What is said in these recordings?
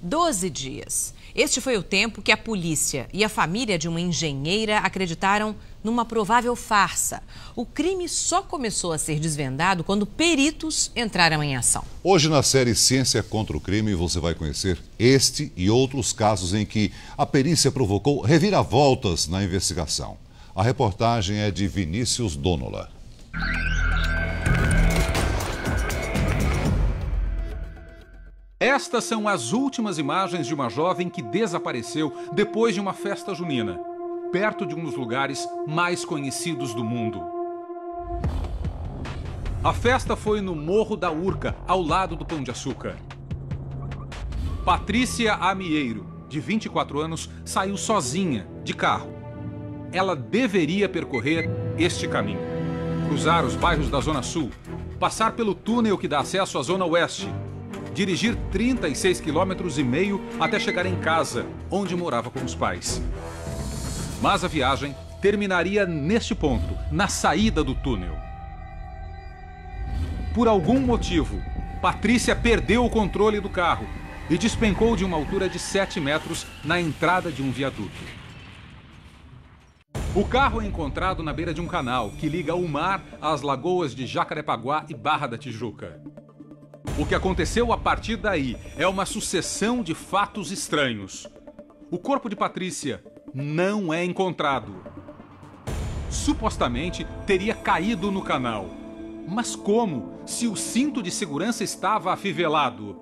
12 dias. Este foi o tempo que a polícia e a família de uma engenheira acreditaram numa provável farsa. O crime só começou a ser desvendado quando peritos entraram em ação. Hoje na série Ciência contra o Crime você vai conhecer este e outros casos em que a perícia provocou reviravoltas na investigação. A reportagem é de Vinícius Donola. Estas são as últimas imagens de uma jovem que desapareceu depois de uma festa junina, perto de um dos lugares mais conhecidos do mundo. A festa foi no Morro da Urca, ao lado do Pão de Açúcar. Patrícia Amieiro, de 24 anos, saiu sozinha, de carro. Ela deveria percorrer este caminho: cruzar os bairros da Zona Sul, passar pelo túnel que dá acesso à Zona Oeste, dirigir 36,5 km até chegar em casa, onde morava com os pais. Mas a viagem terminaria neste ponto, na saída do túnel. Por algum motivo, Patrícia perdeu o controle do carro e despencou de uma altura de 7 metros na entrada de um viaduto. O carro é encontrado na beira de um canal que liga o mar às lagoas de Jacarepaguá e Barra da Tijuca. O que aconteceu a partir daí é uma sucessão de fatos estranhos. O corpo de Patrícia não é encontrado. Supostamente teria caído no canal. Mas como, se o cinto de segurança estava afivelado?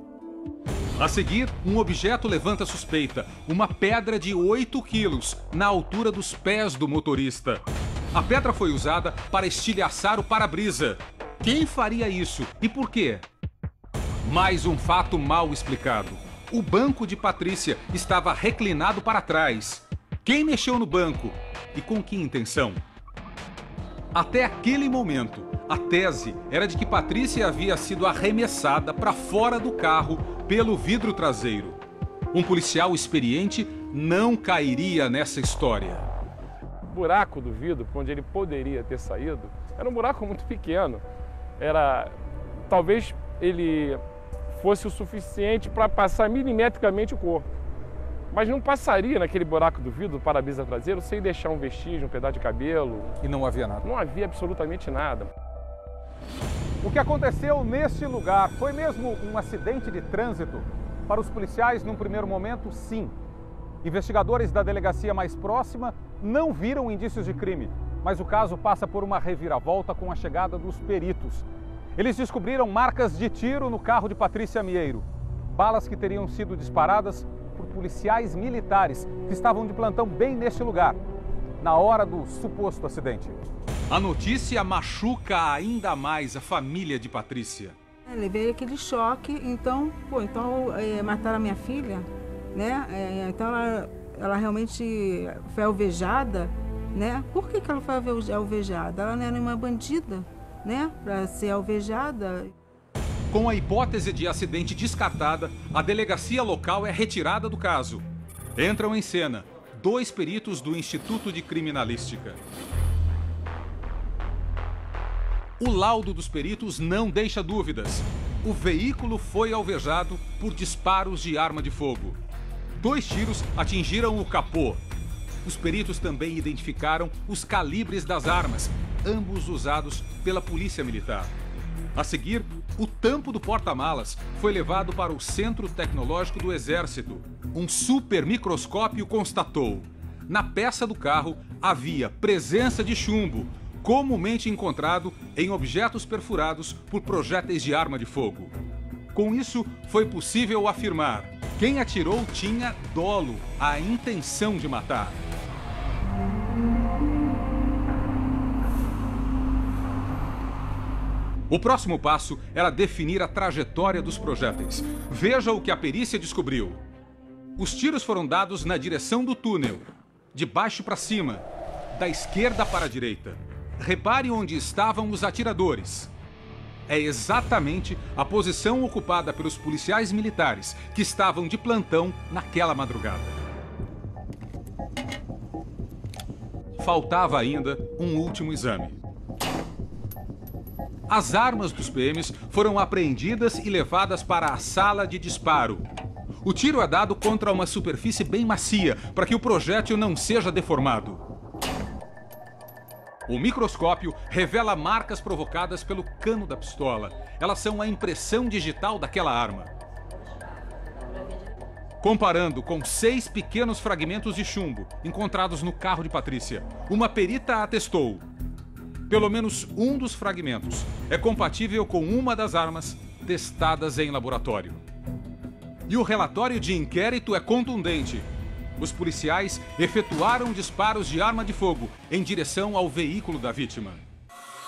A seguir, um objeto levanta suspeita: uma pedra de 8 quilos, na altura dos pés do motorista. A pedra foi usada para estilhaçar o para-brisa. Quem faria isso e por quê? Mais um fato mal explicado. O banco de Patrícia estava reclinado para trás. Quem mexeu no banco e com que intenção? Até aquele momento, a tese era de que Patrícia havia sido arremessada para fora do carro pelo vidro traseiro. Um policial experiente não cairia nessa história. O buraco do vidro, onde ele poderia ter saído, era um buraco muito pequeno. Talvez ele fosse o suficiente para passar milimetricamente o corpo. Mas não passaria naquele buraco do vidro, do para-brisa traseiro, sem deixar um vestígio, um pedaço de cabelo. E não havia nada? Não havia absolutamente nada. O que aconteceu neste lugar foi mesmo um acidente de trânsito? Para os policiais, num primeiro momento, sim. Investigadores da delegacia mais próxima não viram indícios de crime, mas o caso passa por uma reviravolta com a chegada dos peritos. Eles descobriram marcas de tiro no carro de Patrícia Amieiro. Balas que teriam sido disparadas por policiais militares que estavam de plantão bem neste lugar, na hora do suposto acidente. A notícia machuca ainda mais a família de Patrícia. Levei aquele choque, então mataram a minha filha, né? Então ela realmente foi alvejada, né? Por que ela foi alvejada? Ela não era uma bandida, né? Para ser alvejada. Com a hipótese de acidente descartada, a delegacia local é retirada do caso. Entram em cena 2 peritos do Instituto de Criminalística. O laudo dos peritos não deixa dúvidas. O veículo foi alvejado por disparos de arma de fogo. 2 tiros atingiram o capô. Os peritos também identificaram os calibres das armas, ambos usados pela Polícia Militar. A seguir, o tampo do porta-malas foi levado para o Centro Tecnológico do Exército. Um supermicroscópio constatou: na peça do carro havia presença de chumbo, comumente encontrado em objetos perfurados por projéteis de arma de fogo. Com isso, foi possível afirmar: quem atirou tinha dolo, a intenção de matar. O próximo passo era definir a trajetória dos projéteis. Veja o que a perícia descobriu. Os tiros foram dados na direção do túnel, de baixo para cima, da esquerda para a direita. Repare onde estavam os atiradores. É exatamente a posição ocupada pelos policiais militares que estavam de plantão naquela madrugada. Faltava ainda um último exame. As armas dos PMs foram apreendidas e levadas para a sala de disparo. O tiro é dado contra uma superfície bem macia, para que o projétil não seja deformado. O microscópio revela marcas provocadas pelo cano da pistola. Elas são a impressão digital daquela arma. Comparando com 6 pequenos fragmentos de chumbo encontrados no carro de Patrícia, uma perita atestou: pelo menos um dos fragmentos é compatível com uma das armas testadas em laboratório. E o relatório de inquérito é contundente. Os policiais efetuaram disparos de arma de fogo em direção ao veículo da vítima.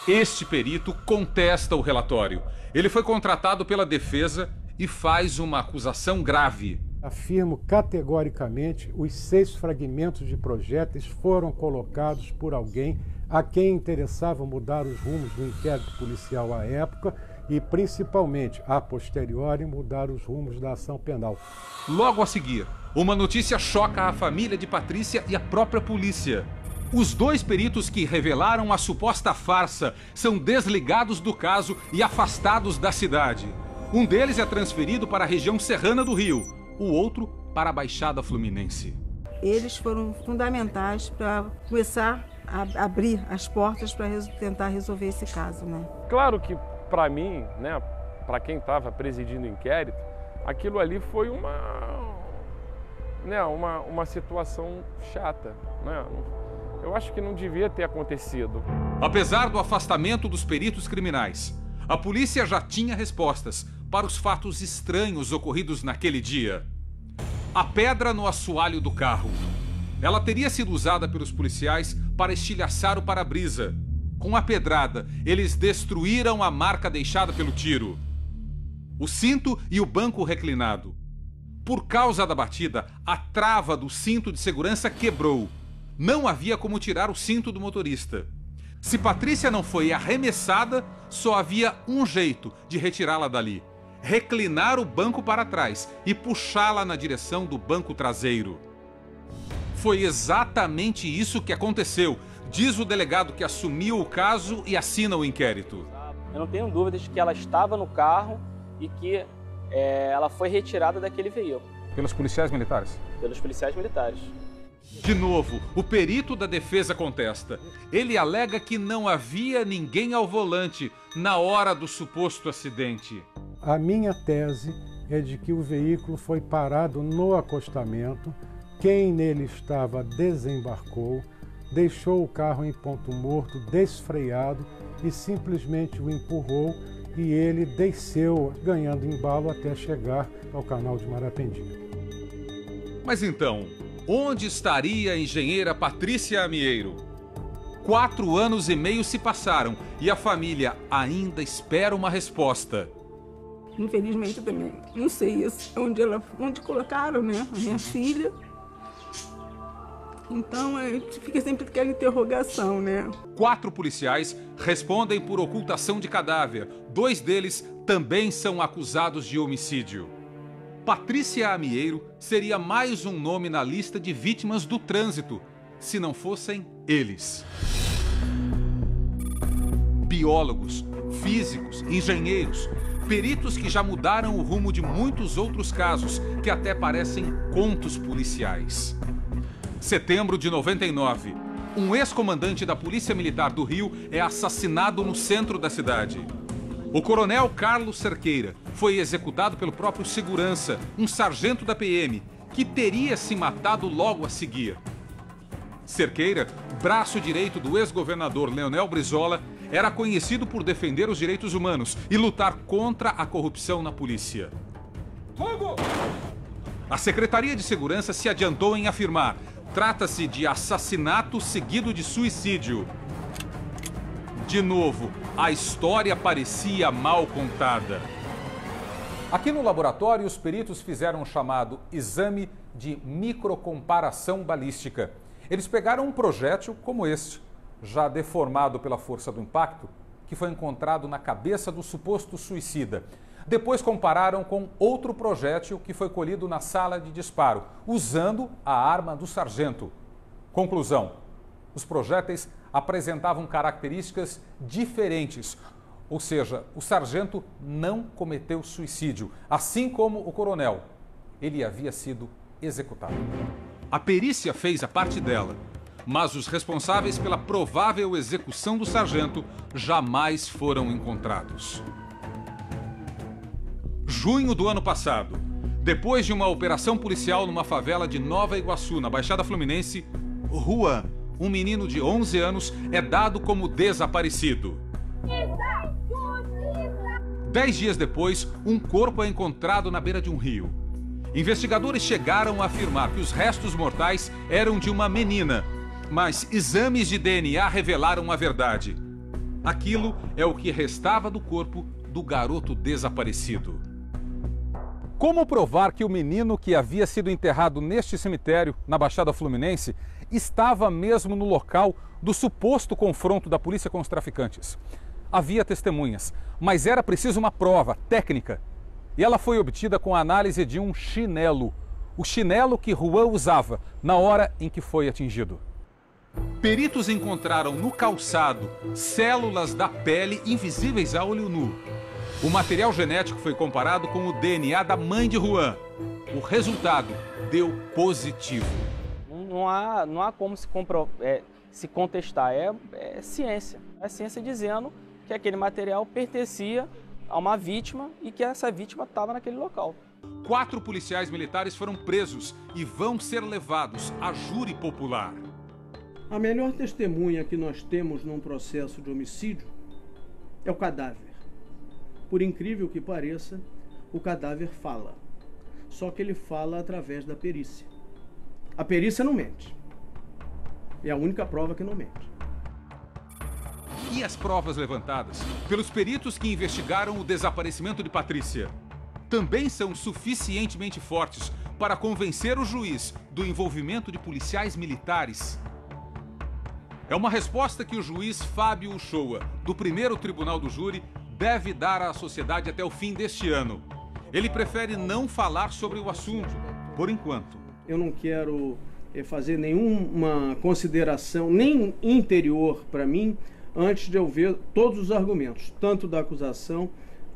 Este perito contesta o relatório. Ele foi contratado pela defesa e faz uma acusação grave. Afirmo categoricamente: os 6 fragmentos de projéteis foram colocados por alguém a quem interessava mudar os rumos do inquérito policial à época e, principalmente, a posteriori, mudar os rumos da ação penal. Logo a seguir, uma notícia choca a família de Patrícia e a própria polícia. Os 2 peritos que revelaram a suposta farsa são desligados do caso e afastados da cidade. Um deles é transferido para a região serrana do Rio, o outro para a Baixada Fluminense. Eles foram fundamentais para começar a abrir as portas para tentar resolver esse caso, né? Claro que, para mim, né, para quem estava presidindo o inquérito, aquilo ali foi uma situação chata, né? Eu acho que não devia ter acontecido. Apesar do afastamento dos peritos criminais, a polícia já tinha respostas para os fatos estranhos ocorridos naquele dia. A pedra no assoalho do carro. Ela teria sido usada pelos policiais para estilhaçar o para-brisa. Com a pedrada, eles destruíram a marca deixada pelo tiro. O cinto e o banco reclinado. Por causa da batida, a trava do cinto de segurança quebrou. Não havia como tirar o cinto do motorista. Se Patrícia não foi arremessada, só havia um jeito de retirá-la dali: reclinar o banco para trás e puxá-la na direção do banco traseiro. Foi exatamente isso que aconteceu, diz o delegado que assumiu o caso e assina o inquérito. Eu não tenho dúvidas de que ela estava no carro e que ela foi retirada daquele veículo. Pelos policiais militares? Pelos policiais militares. De novo, o perito da defesa contesta. Ele alega que não havia ninguém ao volante na hora do suposto acidente. A minha tese é de que o veículo foi parado no acostamento, quem nele estava desembarcou, deixou o carro em ponto morto, desfreado, e simplesmente o empurrou, e ele desceu, ganhando embalo até chegar ao canal de Marapendi. Mas então, onde estaria a engenheira Patrícia Amieiro? 4 anos e meio se passaram e a família ainda espera uma resposta. Infelizmente também não sei onde colocaram, né, a minha filha. Então a gente fica sempre com aquela interrogação, né? 4 policiais respondem por ocultação de cadáver. 2 deles também são acusados de homicídio. Patrícia Amieiro seria mais um nome na lista de vítimas do trânsito, se não fossem eles. Biólogos, físicos, engenheiros, peritos que já mudaram o rumo de muitos outros casos que até parecem contos policiais. Setembro de 99, um ex-comandante da Polícia Militar do Rio é assassinado no centro da cidade. O coronel Carlos Cerqueira foi executado pelo próprio segurança, um sargento da PM, que teria se matado logo a seguir. Cerqueira, braço direito do ex-governador Leonel Brizola, era conhecido por defender os direitos humanos e lutar contra a corrupção na polícia. Fogo! A Secretaria de Segurança se adiantou em afirmar: trata-se de assassinato seguido de suicídio. De novo, a história parecia mal contada. Aqui no laboratório, os peritos fizeram o chamado exame de microcomparação balística. Eles pegaram um projétil como este, já deformado pela força do impacto, que foi encontrado na cabeça do suposto suicida. Depois compararam com outro projétil que foi colhido na sala de disparo, usando a arma do sargento. Conclusão: os projéteis apresentavam características diferentes, ou seja, o sargento não cometeu suicídio, assim como o coronel. ele havia sido executado. A perícia fez a parte dela, mas os responsáveis pela provável execução do sargento jamais foram encontrados. Junho do ano passado, depois de uma operação policial numa favela de Nova Iguaçu, na Baixada Fluminense, Juan, um menino de 11 anos, é dado como desaparecido. 10 dias depois, um corpo é encontrado na beira de um rio. Investigadores chegaram a afirmar que os restos mortais eram de uma menina, mas exames de DNA revelaram a verdade. Aquilo é o que restava do corpo do garoto desaparecido. Como provar que o menino que havia sido enterrado neste cemitério, na Baixada Fluminense, estava mesmo no local do suposto confronto da polícia com os traficantes? Havia testemunhas, mas era preciso uma prova técnica. E ela foi obtida com a análise de um chinelo. O chinelo que Juan usava na hora em que foi atingido. Peritos encontraram no calçado células da pele invisíveis a olho nu. O material genético foi comparado com o DNA da mãe de Juan. O resultado deu positivo. Não há como se contestar, é ciência. É ciência dizendo que aquele material pertencia a uma vítima e que essa vítima estava naquele local. 4 policiais militares foram presos e vão ser levados a júri popular. A melhor testemunha que nós temos num processo de homicídio é o cadáver. Por incrível que pareça, o cadáver fala. Só que ele fala através da perícia. A perícia não mente. É a única prova que não mente. E as provas levantadas pelos peritos que investigaram o desaparecimento de Patrícia também são suficientemente fortes para convencer o juiz do envolvimento de policiais militares? É uma resposta que o juiz Fábio Uchoa, do primeiro tribunal do júri, deve dar à sociedade até o fim deste ano. Ele prefere não falar sobre o assunto, por enquanto. Eu não quero fazer nenhuma consideração, nem interior para mim, antes de eu ver todos os argumentos, tanto da acusação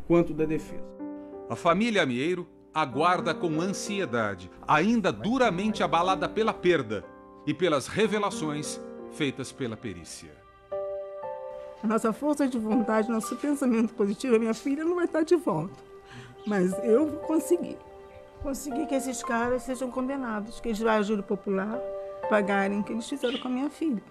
quanto da defesa. A família Amieiro aguarda com ansiedade, ainda duramente abalada pela perda e pelas revelações feitas pela perícia. A nossa força de vontade, nosso pensamento positivo, a minha filha não vai estar de volta. Mas eu consegui. Consegui que esses caras sejam condenados, que eles vão a júri popular pagarem o que eles fizeram com a minha filha.